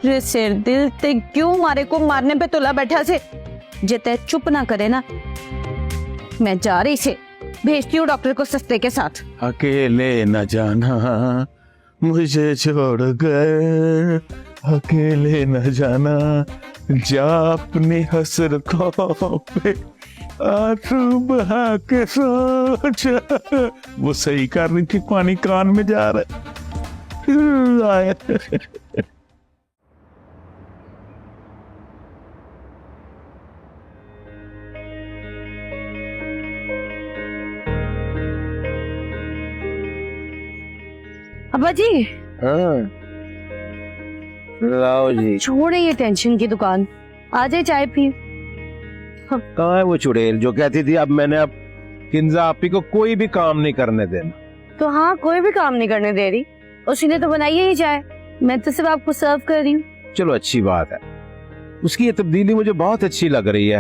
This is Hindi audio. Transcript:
रे सिर दिल ते क्यों मारे को मारने पे तुला बैठा से। जे ते चुप ना करे ना, मैं जा रही से भेजती हूँ डॉक्टर को सस्ते के साथ। अकेले न जाना मुझे छोड़ कर, अकेले न जाना, जा अपनी हसरतों पे आंसू बहा के सो जा। वो सही कर रही थी, पानी कान में जा रहा है। अब्बा जी हाँ लाओ जी। छोड़े ये टेंशन की दुकान, आ जाए चाय पी। कहाँ है वो चुड़ैल जो कहती थी अब मैंने अब किंजा आपी को कोई भी काम नहीं करने देना। तो हाँ, कोई भी काम नहीं करने दे रही, उसी ने तो बनाई है ही चाय, मैं तो सिर्फ आपको सर्व कर रही हूँ। चलो अच्छी बात है, उसकी ये तब्दीली मुझे बहुत अच्छी लग रही है।